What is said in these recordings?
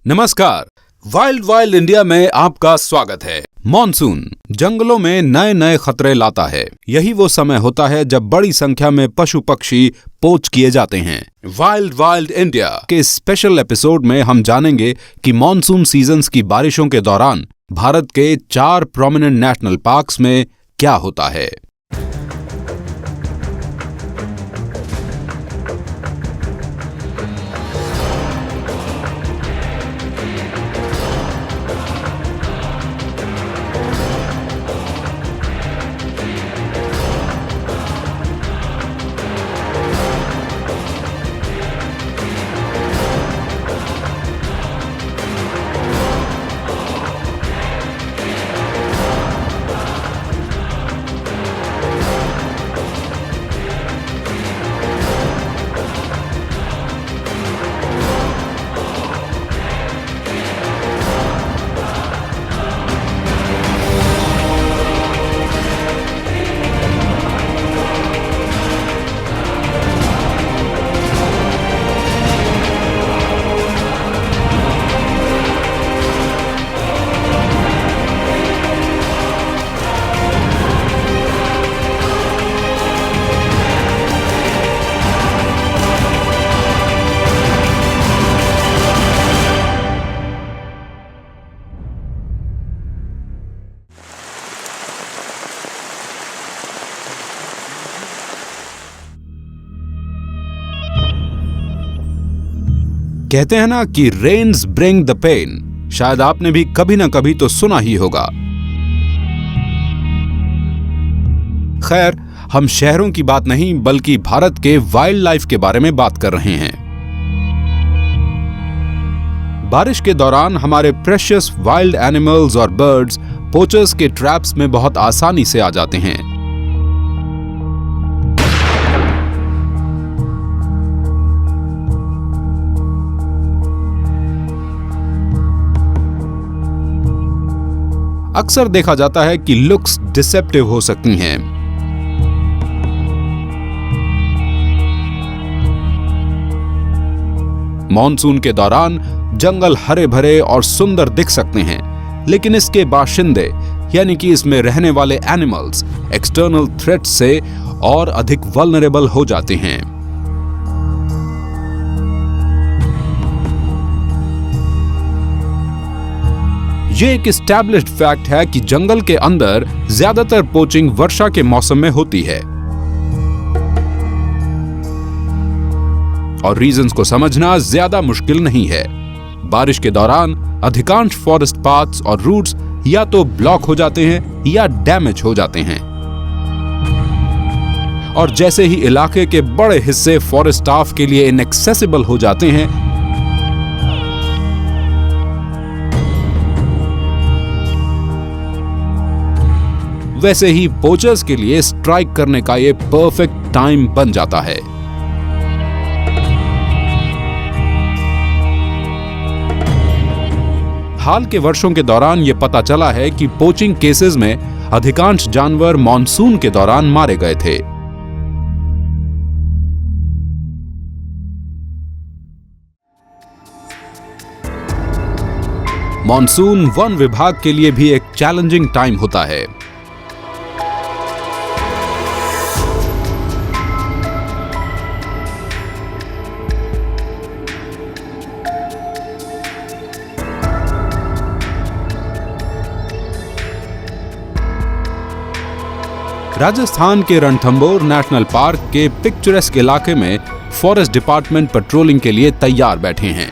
नमस्कार, wild wild India में आपका स्वागत है। मॉनसून जंगलों में नए नए खतरे लाता है। यही वो समय होता है जब बड़ी संख्या में पशु पक्षी पोच किए जाते हैं। वाइल्ड वाइल्ड इंडिया के स्पेशल एपिसोड में हम जानेंगे कि मॉनसून सीजन्स की बारिशों के दौरान भारत के 4 प्रोमिनेंट नेशनल पार्क्स में क्या होता है। कहते हैं ना कि रेन्स ब्रिंग द पेन। शायद आपने भी कभी ना कभी तो सुना ही होगा। खैर, हम शहरों की बात नहीं बल्कि भारत के वाइल्ड लाइफ के बारे में बात कर रहे हैं। बारिश के दौरान हमारे प्रेशियस वाइल्ड एनिमल्स और बर्ड्स पोचर्स के ट्रैप्स में बहुत आसानी से आ जाते हैं। अक्सर देखा जाता है कि लुक्स डिसेप्टिव हो सकती हैं। मॉनसून के दौरान जंगल हरे भरे और सुंदर दिख सकते हैं, लेकिन इसके बाशिंदे यानी कि इसमें रहने वाले एनिमल्स एक्सटर्नल थ्रेट से और अधिक वल्नरेबल हो जाते हैं। ये एक एस्टैब्लिश्ड फैक्ट है कि जंगल के अंदर ज्यादातर पोचिंग वर्षा के मौसम में होती है। और रीजंस को समझना ज्यादा मुश्किल नहीं है। बारिश के दौरान अधिकांश फॉरेस्ट पाथ्स और रूट्स या तो ब्लॉक हो जाते हैं या डैमेज हो जाते हैं। और जैसे ही इलाके के बड़े हिस्से फॉरेस्ट स्टाफ के लिए इनएक्सेसिबल हो जाते हैं, वैसे ही पोचर्स के लिए स्ट्राइक करने का ये परफेक्ट टाइम बन जाता है। हाल के वर्षों के दौरान ये पता चला है कि पोचिंग केसेस में अधिकांश जानवर मॉनसून के दौरान मारे गए थे। मॉनसून वन विभाग के लिए भी एक चैलेंजिंग टाइम होता है। राजस्थान के रणथंभौर नेशनल पार्क के पिक्चरेस्क इलाके में फॉरेस्ट डिपार्टमेंट पेट्रोलिंग के लिए तैयार बैठे हैं।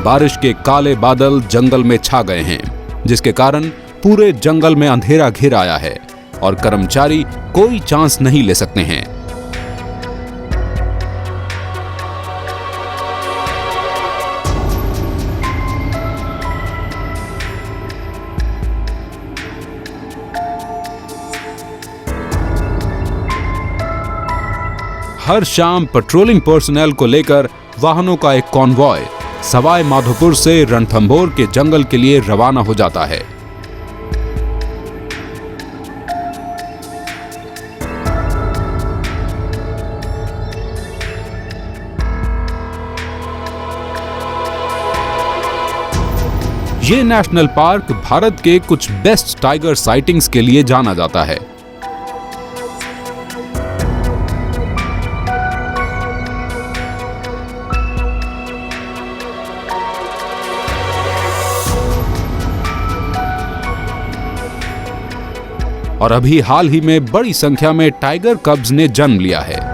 बारिश के काले बादल जंगल में छा गए हैं, जिसके कारण पूरे जंगल में अंधेरा घिर आया है और कर्मचारी कोई चांस नहीं ले सकते हैं। हर शाम पेट्रोलिंग पर्सनल को लेकर वाहनों का एक कॉन्वॉय सवाई माधोपुर से रणथंभौर के जंगल के लिए रवाना हो जाता है। ये नेशनल पार्क भारत के कुछ बेस्ट टाइगर साइटिंग्स के लिए जाना जाता है। और अभी हाल ही में बड़ी संख्या में टाइगर कब्स ने जन्म लिया है।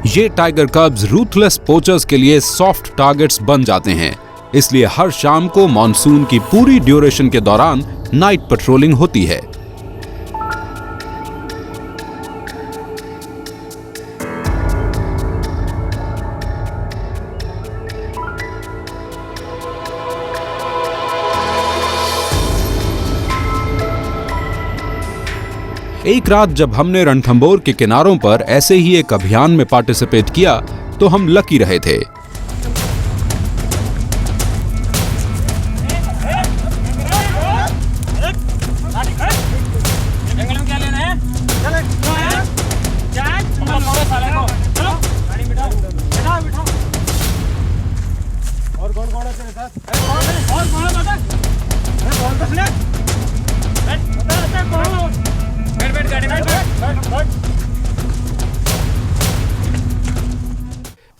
ये टाइगर कब्स रूथलेस पोचर्स के लिए सॉफ्ट टारगेट्स बन जाते हैं, इसलिए हर शाम को मॉनसून की पूरी ड्यूरेशन के दौरान नाइट पेट्रोलिंग होती है। एक रात जब हमने रणथंभौर के किनारों पर ऐसे ही एक अभियान में पार्टिसिपेट किया तो हम लकी रहे थे।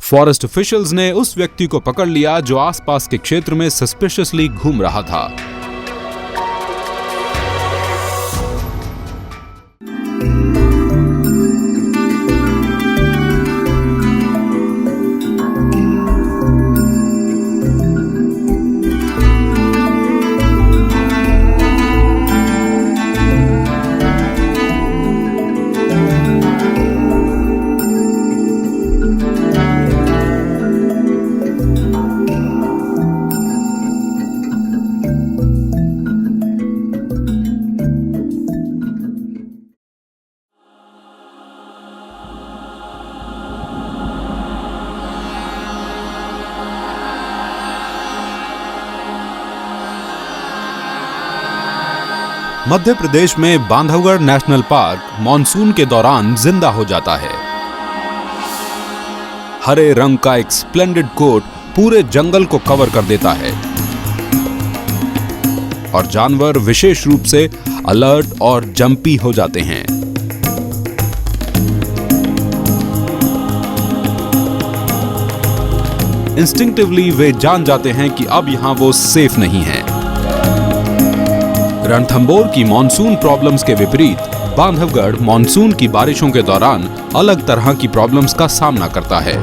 फॉरेस्ट ऑफिशियल्स ने उस व्यक्ति को पकड़ लिया जो आसपास के क्षेत्र में सस्पिशियसली घूम रहा था। मध्य प्रदेश में बांधवगढ़ नेशनल पार्क मॉनसून के दौरान जिंदा हो जाता है। हरे रंग का एक स्प्लेंडेड कोट पूरे जंगल को कवर कर देता है और जानवर विशेष रूप से अलर्ट और जंपी हो जाते हैं। इंस्टिंक्टिवली वे जान जाते हैं कि अब यहां वो सेफ नहीं है। रणथंभौर की मॉनसून प्रॉब्लम्स के विपरीत बांधवगढ़ मॉनसून की बारिशों के दौरान अलग तरह की प्रॉब्लम्स का सामना करता है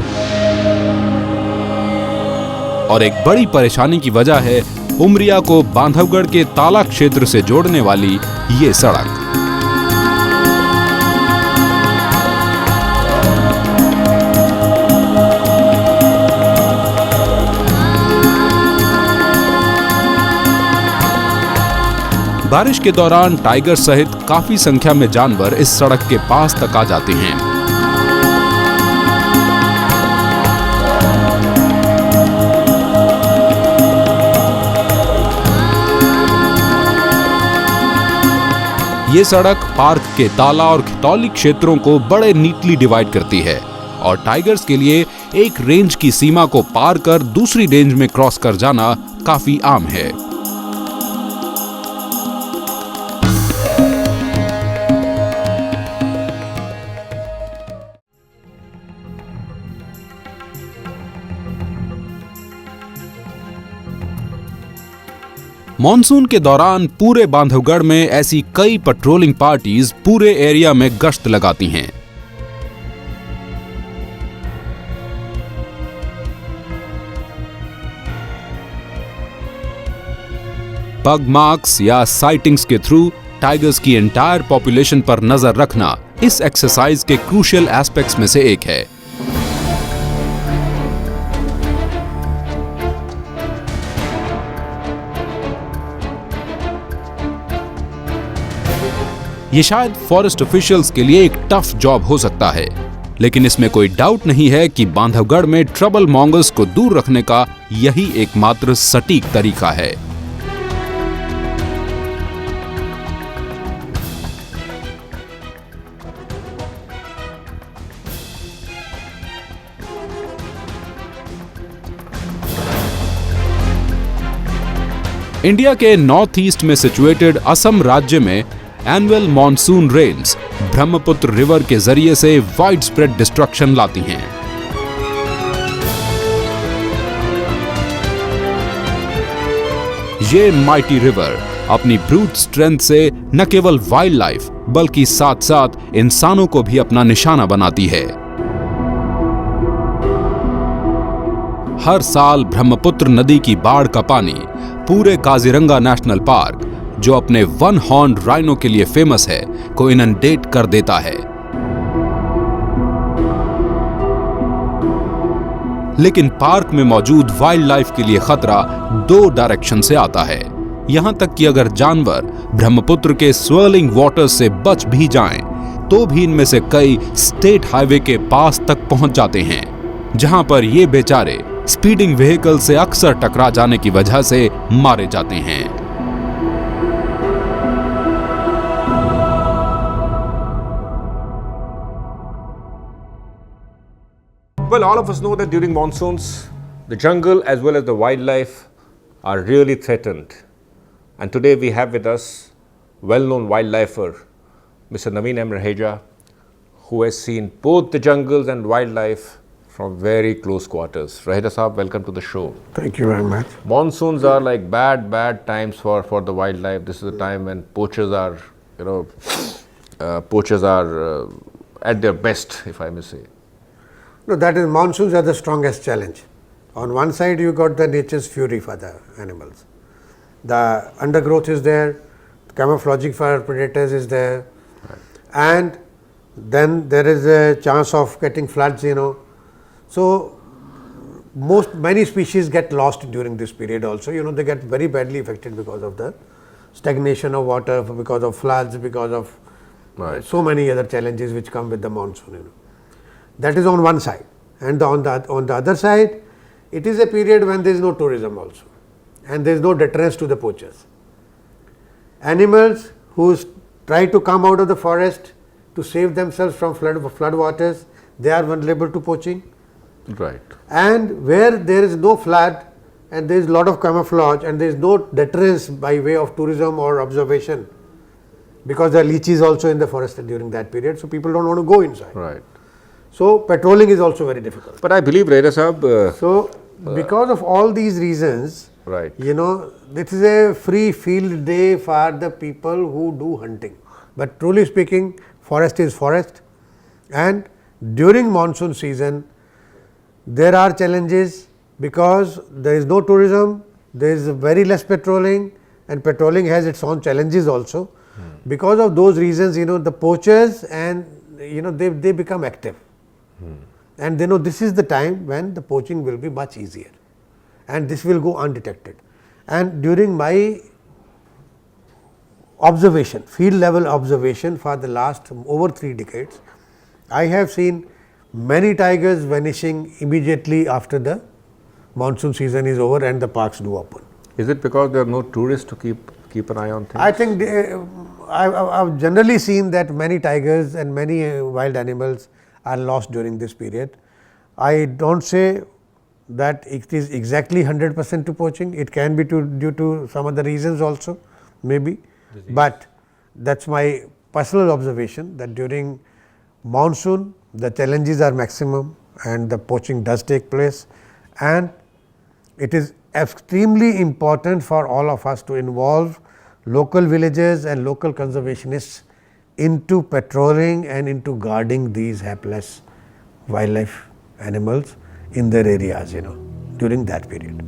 और एक बड़ी परेशानी की वजह है उमरिया को बांधवगढ़ के ताला क्षेत्र से जोड़ने वाली ये सड़क। बारिश के दौरान टाइगर सहित काफी संख्या में जानवर इस सड़क के पास तक आ जाते हैं। ये सड़क पार्क के ताला और खितौली क्षेत्रों को बड़े नीटली डिवाइड करती है और टाइगर्स के लिए एक रेंज की सीमा को पार कर दूसरी रेंज में क्रॉस कर जाना काफी आम है। मॉनसून के दौरान पूरे बांधवगढ़ में ऐसी कई पेट्रोलिंग पार्टीज पूरे एरिया में गश्त लगाती हैं। पग मार्क्स या साइटिंग्स के थ्रू टाइगर्स की एंटायर पॉपुलेशन पर नजर रखना इस एक्सरसाइज के क्रूशियल एस्पेक्ट्स में से एक है। ये शायद फॉरेस्ट ऑफिशियल्स के लिए एक टफ जॉब हो सकता है, लेकिन इसमें कोई डाउट नहीं है कि बांधवगढ़ में ट्रबल मॉन्गर्स को दूर रखने का यही एकमात्र सटीक तरीका है। इंडिया के नॉर्थ ईस्ट में सिचुएटेड असम राज्य में annual monsoon rains Brahmaputra river के जरिए से वाइड स्प्रेड डिस्ट्रक्शन लाती हैं। ये माइटी रिवर अपनी ब्रूट स्ट्रेंथ से न केवल वाइल्ड लाइफ बल्कि साथ साथ इंसानों को भी अपना निशाना बनाती है। हर साल ब्रह्मपुत्र नदी की बाढ़ का पानी पूरे काजीरंगा नेशनल पार्क, जो अपने वन हॉर्न राइनो के लिए फेमस है, को इनंडेट कर देता है। लेकिन पार्क में मौजूद वाइल्ड लाइफ के लिए खतरा दो डायरेक्शन से आता है। यहां तक कि अगर जानवर ब्रह्मपुत्र के स्वर्लिंग वाटर्स से बच भी जाएं, तो भी इनमें से कई स्टेट हाईवे के पास तक पहुंच जाते हैं, जहां पर ये बेचारे स्पीडिंग व्हीकल से अक्सर टकरा जाने की वजह से मारे जाते हैं। Well, all of us know that during monsoons, the jungle as well as the wildlife are really threatened. And today we have with us well-known wildlifer, Mr. Naveen M. Raheja, who has seen both the jungles and wildlife from very close quarters. Raheja Saab, welcome to the show. Thank you very much. Monsoons are like bad times for the wildlife. This is the time when poachers are, at their best, if I may say. No, that is, monsoons are the strongest challenge. On one side, you got the nature's fury for the animals. The undergrowth is there, camouflaging for predators is there, right. And then there is a chance of getting floods, So, many species get lost during this period also, they get very badly affected because of the stagnation of water, because of floods, because of so many other challenges which come with the monsoon, That is on one side, and on the other side, it is a period when there is no tourism also, and there is no deterrence to the poachers. Animals who try to come out of the forest to save themselves from flood waters, they are vulnerable to poaching. Right. And where there is no flood and there is a lot of camouflage and there is no deterrence by way of tourism or observation, because there are leeches also in the forest during that period, so people don't want to go inside. Right. So patrolling is also very difficult. But I believe, Raheja Saab, because of all these reasons, right. This is a free field day for the people who do hunting. But truly speaking, forest is forest, and during monsoon season, there are challenges because there is no tourism, there is very less patrolling, and patrolling has its own challenges also. Because of those reasons, the poachers and they become active, and they know this is the time when the poaching will be much easier, and this will go undetected. And during my observation, field level observation for the last over 3 decades, I have seen many tigers vanishing immediately after the monsoon season is over and the parks do open. Is it because there are no tourists to keep an eye on things? I think I've generally seen that many tigers and many wild animals are lost during this period. I don't say that it is exactly 100% to poaching. It can be due to some other reasons also, maybe. Disease. But that's my personal observation, that during monsoon the challenges are maximum and the poaching does take place, and it is extremely important for all of us to involve local villagers and local conservationists into patrolling and into guarding these hapless wildlife animals in their areas, during that period.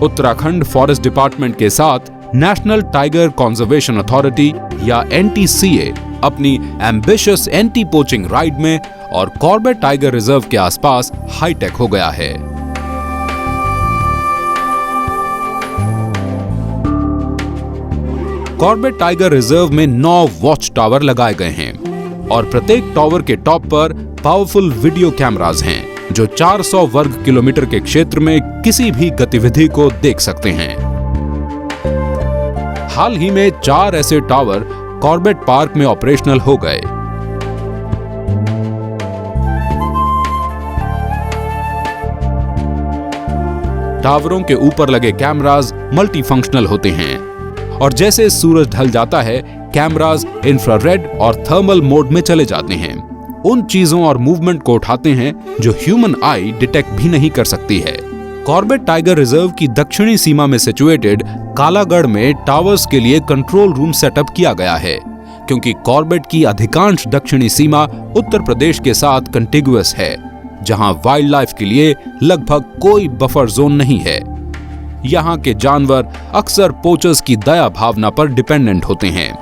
Uttarakhand forest department के साथ national tiger conservation authority या NTCA अपनी ambitious anti poaching ride में और Corbett tiger reserve के आसपास hi tech हो गया है। कॉर्बेट टाइगर रिजर्व में 9 वॉच टावर लगाए गए हैं और प्रत्येक टावर के टॉप पर पावरफुल वीडियो कैमरास हैं जो 400 वर्ग किलोमीटर के क्षेत्र में किसी भी गतिविधि को देख सकते हैं। हाल ही में 4 ऐसे टावर कॉर्बेट पार्क में ऑपरेशनल हो गए। टावरों के ऊपर लगे कैमरास मल्टीफंक्शनल होते हैं और जैसे सूरज ढल जाता है कैमरास इंफ्रारेड और थर्मल मोड में चले जाते हैं। उन चीजों और मूवमेंट को उठाते हैं जो ह्यूमन आई डिटेक्ट भी नहीं कर सकती है। कॉर्बेट टाइगर रिजर्व की दक्षिणी सीमा में सिचुएटेड कालागढ़ में टावर्स के लिए कंट्रोल रूम सेटअप किया गया है क्योंकि कॉर्बेट की अधिकांश दक्षिणी सीमा उत्तर प्रदेश के साथ कंटिगुअस है जहां वाइल्ड लाइफ के लिए लगभग कोई बफर जोन नहीं है। यहां के जानवर अक्सर पोचर्स की दया भावना पर डिपेंडेंट होते हैं।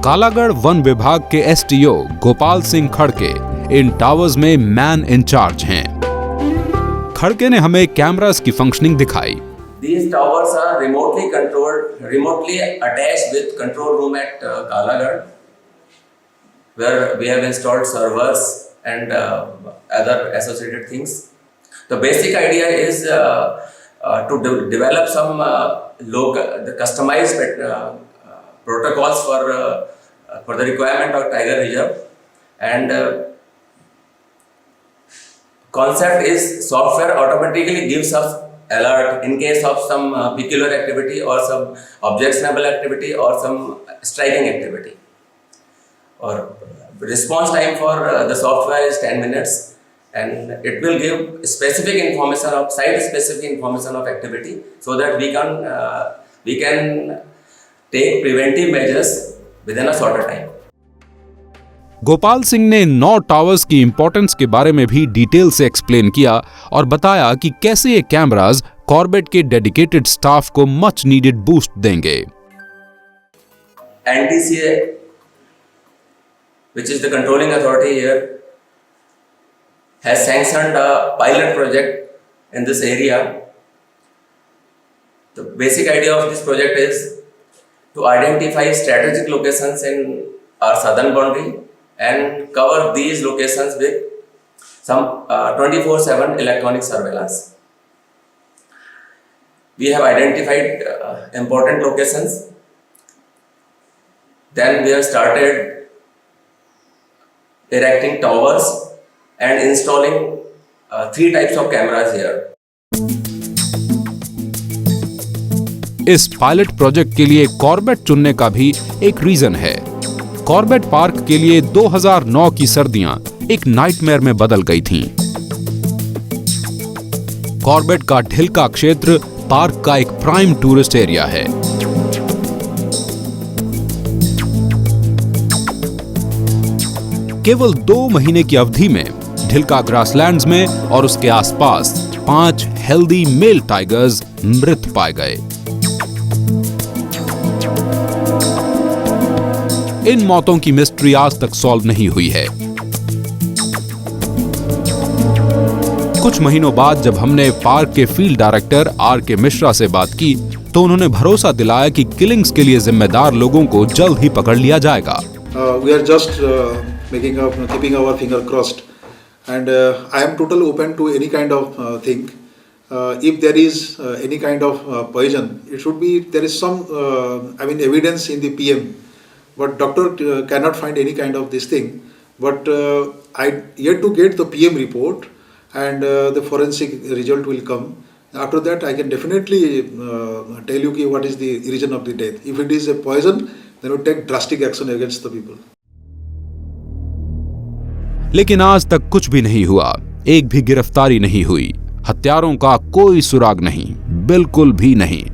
कालागढ़ वन विभाग के STO गोपाल सिंह खड़के इन टावर्स में मैन इन चार्ज हैं। खड़के ने हमें कैमरास की फंक्शनिंग दिखाई। These towers are remotely controlled, remotely attached with control room at Kalagarh, where we have installed servers and other associated things. The basic idea is to develop some the customized protocols for the requirement of Tiger Reserve, and concept is software automatically gives us alert in case of some peculiar activity or some objectionable activity or some striking activity. Or response time for the software is 10 minutes, and it will give specific information of site-specific information of activity so that we can take preventive measures within a shorter time. Gopal Singh ने 9 towers की importance के बारे में भी detail से explain किया और बताया कि कैसे ये कैमरास कॉर्बेट के डेडिकेटेड स्टाफ को मच नीडेड बूस्ट देंगे। NTCA, which is the controlling authority here, has sanctioned a pilot project in this area. The basic idea of this project is to identify strategic locations in our southern boundary and cover these locations with some 24/7 electronic surveillance. We have identified important locations. Then we have started erecting towers and installing 3 types of cameras here. इस pilot project के लिए Corbett चुनने का भी एक reason है। Corbett park के लिए 2009 की सर्दियां एक नाइटमेयर में बदल गई थीं। कॉर्बेट का ढिलका क्षेत्र पार्क का एक प्राइम टूरिस्ट एरिया है। केवल 2 महीने की अवधि में ढिलका ग्रासलैंड्स में और उसके आसपास 5 हेल्दी मेल टाइगर्स मृत पाए गए। इन मौतों की मिस्ट्री आज तक सॉल्व नहीं हुई है। कुछ महीनों बाद जब हमने पार्क के फील्ड डायरेक्टर RK मिश्रा से बात की तो उन्होंने भरोसा दिलाया कि किलिंग्स के लिए जिम्मेदार लोगों को जल्द ही पकड़ लिया जाएगा। We are just keeping our finger crossed, and I am totally open to any kind of thing. If there is any kind of poison, it should be there is some evidence in the PM. But doctor cannot find any kind of this thing. But I yet to get the PM report, and the forensic result will come. After that, I can definitely tell you what is the reason of the death. If it is a poison, then we take drastic action against the people. लेकिन आज तक कुछ भी नहीं हुआ, एक भी गिरफ्तारी नहीं हुई, हत्यारों का कोई सुराग नहीं, बिल्कुल भी नहीं।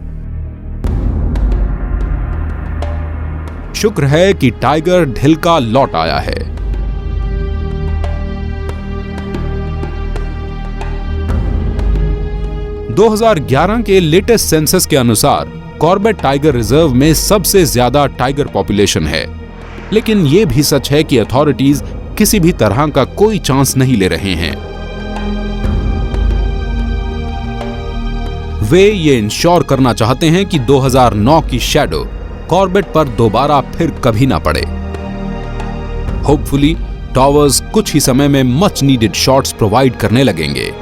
शुक्र है कि टाइगर ढिलका लौट आया है। 2011 के लेटेस्ट सेंसस के अनुसार कॉर्बेट टाइगर रिजर्व में सबसे ज्यादा टाइगर पॉपुलेशन है, लेकिन ये भी सच है कि अथॉरिटीज किसी भी तरह का कोई चांस नहीं ले रहे हैं। वे ये इंश्योर करना चाहते हैं कि 2009 की शैडो कॉर्बेट पर दोबारा फिर कभी ना पड़े। होपफुली टॉवर्स कुछ ही समय में मच नीडेड शॉट्स प्रोवाइड करने लगेंगे।